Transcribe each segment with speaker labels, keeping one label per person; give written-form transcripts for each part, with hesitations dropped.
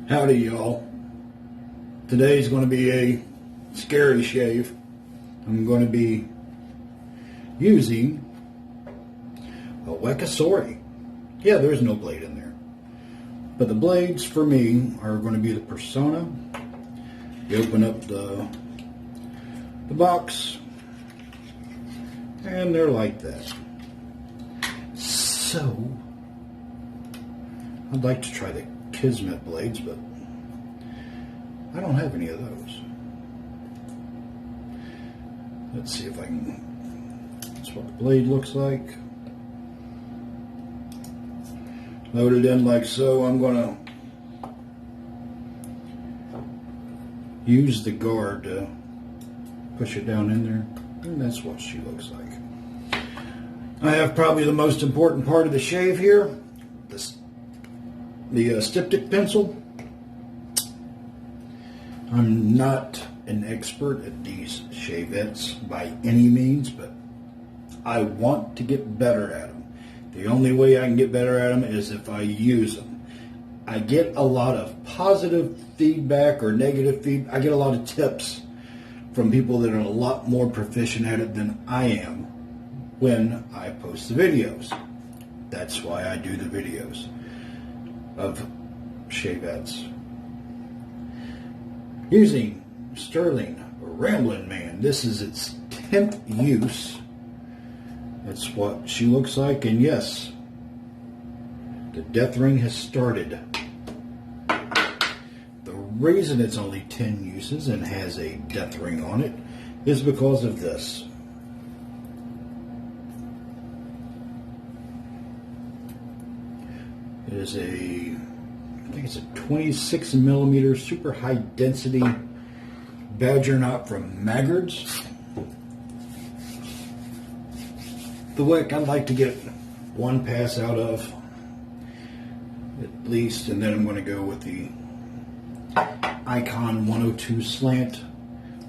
Speaker 1: Howdy, y'all. Today's going to be a scary shave. I'm going to be using a Weck. Yeah, there's no blade in there. But the blades for me are going to be the Persona. You open up the box, and they're like that. So, I'd like to try the Kismet blades, but I don't have any of those. Let's see if I can. That's what the blade looks like. Loaded in like so. I'm going to use the guard to push it down in there, and that's what she looks like. I have probably the most important part of the shave here, the styptic pencil. I'm not an expert at these shavettes by any means, but I want to get better at them. The only way I can get better at them is if I use them. I get a lot of positive feedback or negative feedback. I get a lot of tips from people that are a lot more proficient at it than I am when I post the videos. That's why I do the videos of shavettes. Using Sterling Ramblin' Man. This is its 10th use. That's what she looks like, and yes, the death ring has started. The reason it's only 10 uses and has a death ring on it is because of this. It is I think it's a 26 millimeter super high density badger knot from Maggard's. The Weck I'd like to get one pass out of at least, and then I'm going to go with the Icon 102 slant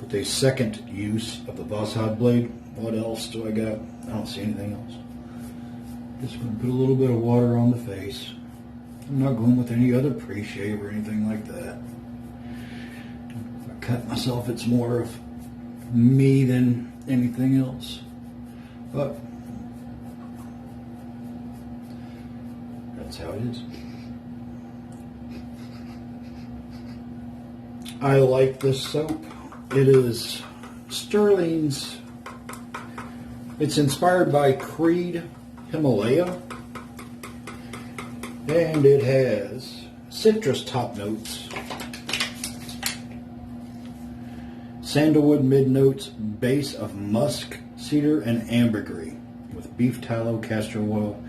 Speaker 1: with a second use of the Voshad blade. What else do I got? I don't see anything else. Just going to put a little bit of water on the face. I'm not going with any other pre-shave or anything like that. If I cut myself, it's more of me than anything else. But that's how it is. I like this soap. It is Sterling's. It's inspired by Creed Himalaya. And it has citrus top notes, sandalwood mid notes, base of musk, cedar, and ambergris, with beef tallow, castor oil,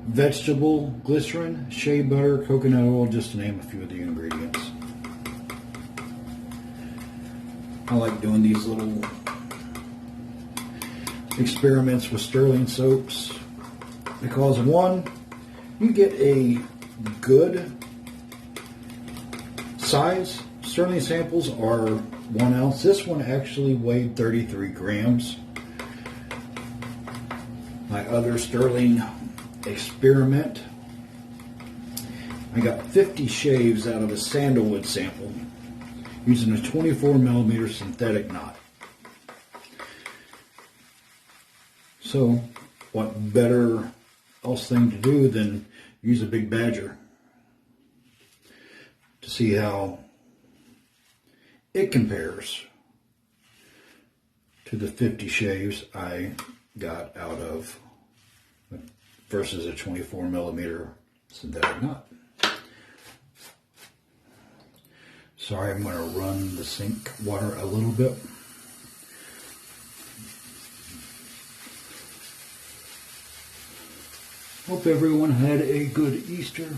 Speaker 1: vegetable glycerin, shea butter, coconut oil, just to name a few of the ingredients. I like doing these little experiments with Sterling soaps because, one, you get a good size. Sterling samples are 1 ounce. This one actually weighed 33 grams. My other Sterling experiment, I got 50 shaves out of a sandalwood sample using a 24 millimeter synthetic knot. So what better else thing to do than use a big badger to see how it compares to the 50 shaves I got out of versus a 24 millimeter synthetic knot. Sorry, I'm going to run the sink water a little bit. Hope everyone had a good Easter.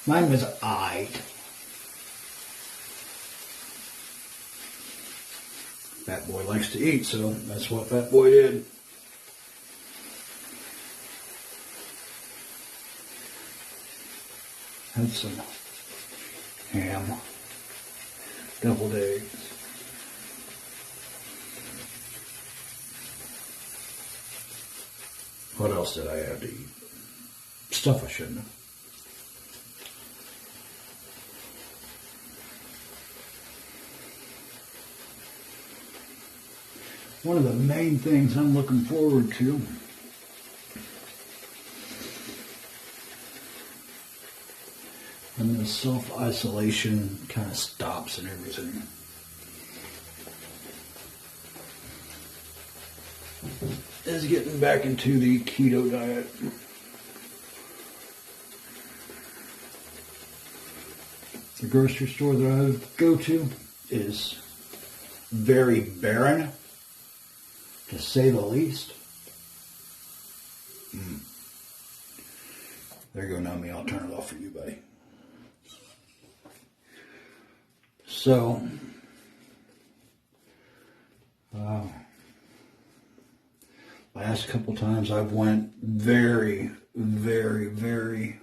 Speaker 1: Mine was aight. Fat Boy likes to eat, so that's what Fat Boy did. Had some ham, deviled eggs. What else did I have to eat? Stuff I shouldn't have. One of the main things I'm looking forward to when this self-isolation kind of stops and everything is getting back into the keto diet. The grocery store that I go to is very barren, to say the least. There you go, Nami. I'll turn it off for you, buddy. So, last couple times I've went very, very, very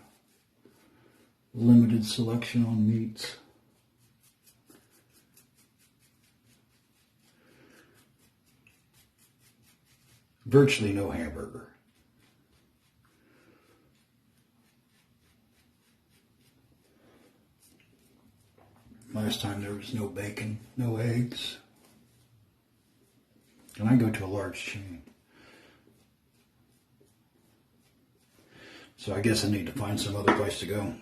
Speaker 1: limited selection on meats. Virtually no hamburger. Last time there was no bacon, no eggs. And I go to a large chain. So I guess I need to find some other place to go.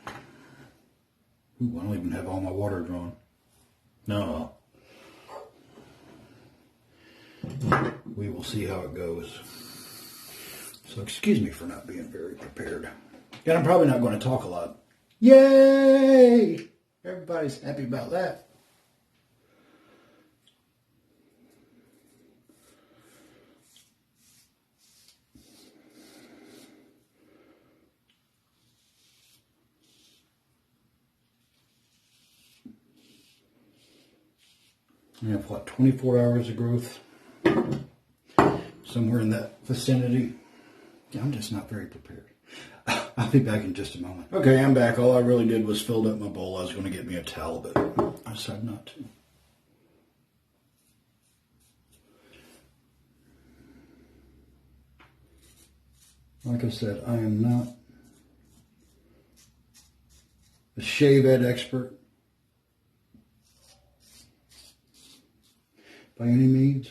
Speaker 1: Ooh, I don't even have all my water drawn. No. We will see how it goes. So excuse me for not being very prepared. And I'm probably not going to talk a lot. Yay! Everybody's happy about that. I have, what, 24 hours of growth? Somewhere in that vicinity. Yeah, I'm just not very prepared. I'll be back in just a moment. Okay, I'm back. All I really did was filled up my bowl. I was going to get me a towel, but I decided not to. Like I said, I am not a shavette expert by any means.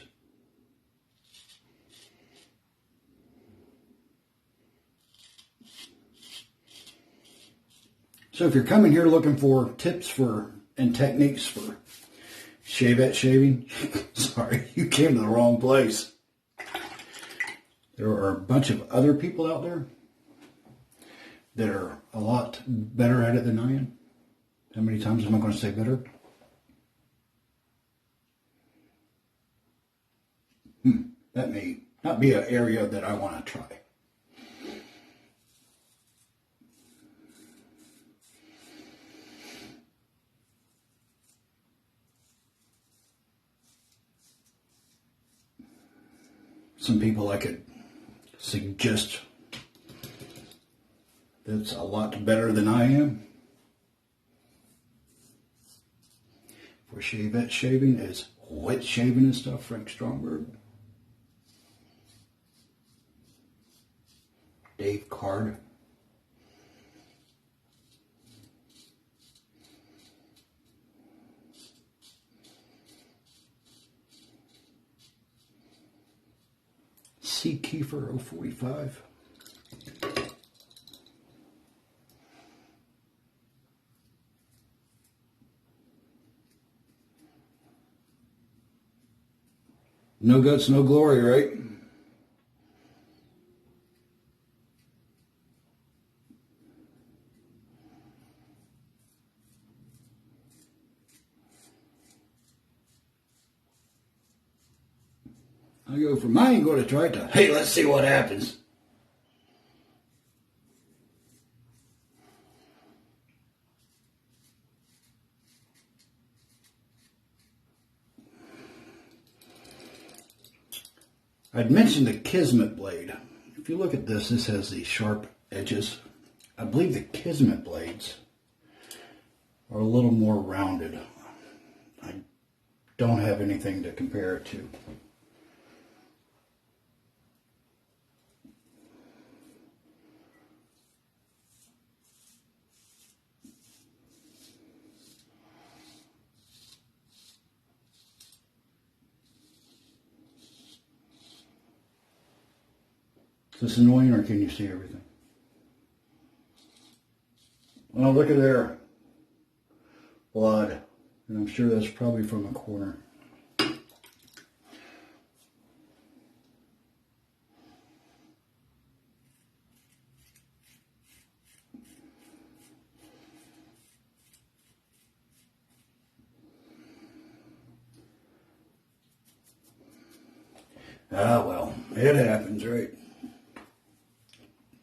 Speaker 1: So if you're coming here looking for tips for and techniques for shavette shaving, sorry, you came to the wrong place. There are a bunch of other people out there that are a lot better at it than I am. How many times am I going to say better? That may not be an area that I want to try. Some people I could suggest that's a lot better than I am for shavette shaving is wet shaving and stuff. Frank Stromberg, Dave Card, C. Kiefer 045. No guts, no glory, right? I go from I ain't going to try it to, hey, let's see what happens. I'd mentioned the Kismet blade. If you look at this, this has these sharp edges. I believe the Kismet blades are a little more rounded. I don't have anything to compare it to. Is this annoying or can you see everything? Well, look at there. Blood. And I'm sure that's probably from the corner. Ah, well, it happens, right?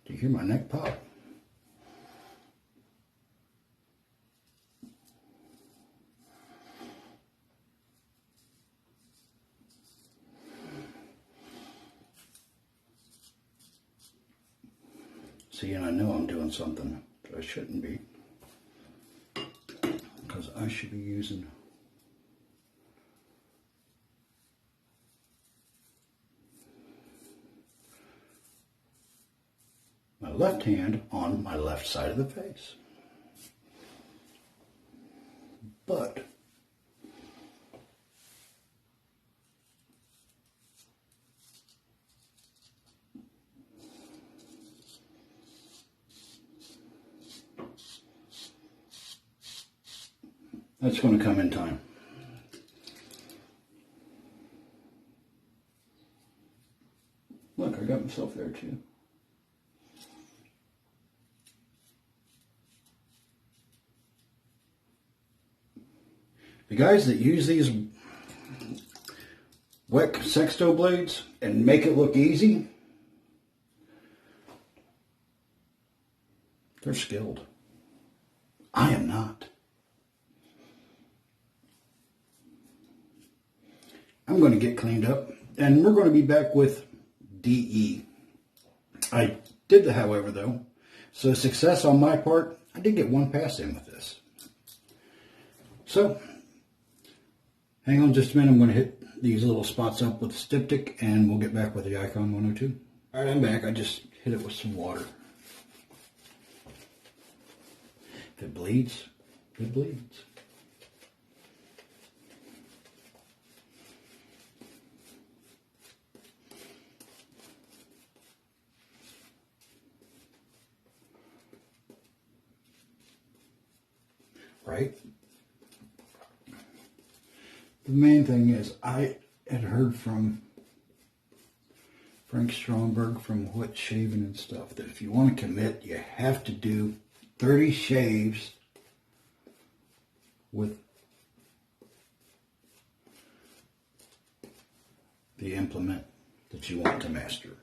Speaker 1: Do you hear my neck pop? See, and I know I'm doing something that I shouldn't be, because I should be using my left hand on my left side of the face. But that's going to come in time. Look, I got myself there too. The guys that use these Weck sexto blades and make it look easy, they're skilled. I am not. I'm going to get cleaned up, and we're going to be back with DE. I did the however, though, so success on my part. I did get one pass in with this. So, hang on just a minute. I'm going to hit these little spots up with the styptic, and we'll get back with the Icon 102. All right, I'm back. I just hit it with some water. If it bleeds, it bleeds. Right? The main thing is, I had heard from Frank Stromberg from Wet Shaving and stuff that if you want to commit, you have to do 30 shaves with the implement that you want to master.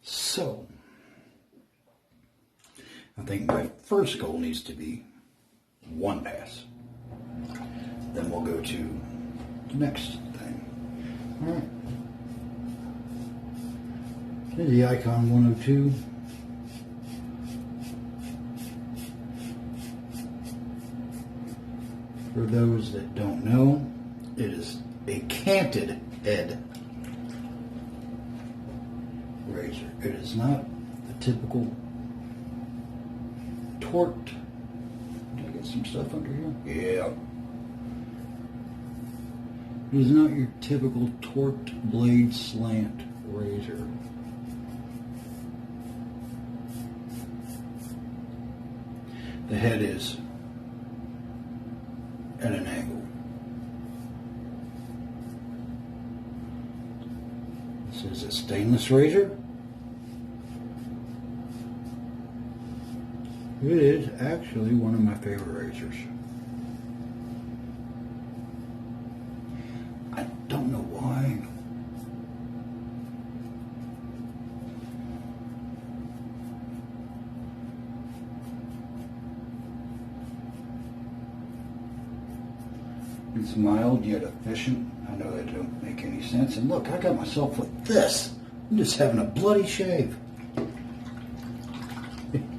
Speaker 1: So, I think my first goal needs to be one pass. Then we'll go to the next thing. All right. Here's the Icon 102. For those that don't know, it is a canted head razor. It is not the typical torqued. Did I get some stuff under here? Yeah. It is not your typical torqued blade slant razor. The head is at an angle. This is a stainless razor. It is actually one of my favorite razors. I don't know why. It's mild yet efficient. I know that don't make any sense. And look, I got myself with this. I'm just having a bloody shave.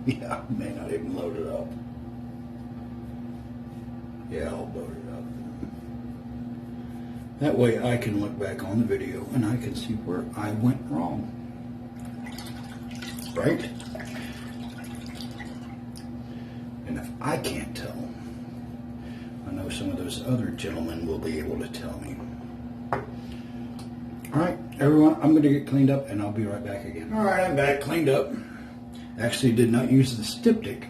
Speaker 1: Yeah, I may not even load it up. Yeah, I'll load it up. That way I can look back on the video and I can see where I went wrong. Right? And if I can't tell, I know some of those other gentlemen will be able to tell me. Alright, Everyone, I'm going to get cleaned up and I'll be right back again. All right, I'm back cleaned up. Actually did not use the styptic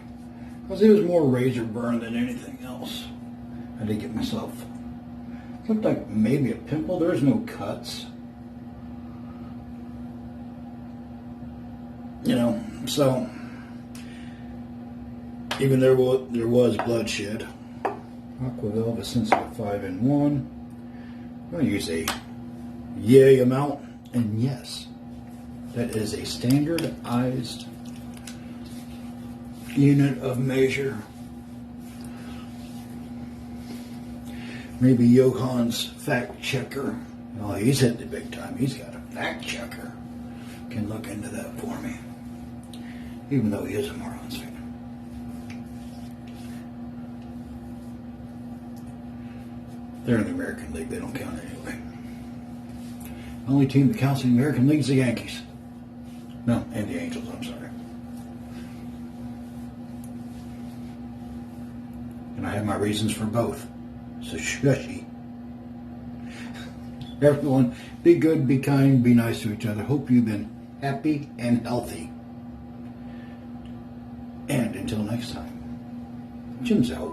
Speaker 1: because it was more razor burn than anything else. I did get myself, looked like maybe a pimple. There's no cuts. You know, so even there was bloodshed. Aqua Velva Sensitive 5-in-1. I'm going to use a yay amount, and yes, that is a standardized unit of measure. Maybe Johan's fact checker. Oh, he's hit the big time. He's got a fact checker. Can look into that for me. Even though he is a Marlins fan. They're in the American League. They don't count anyway. The only team that counts in the American League is the Yankees. No, and the Angels, I'm sorry. And I have my reasons for both. So shushy. Everyone, be good, be kind, be nice to each other. Hope you've been happy and healthy. And until next time, Jim's out.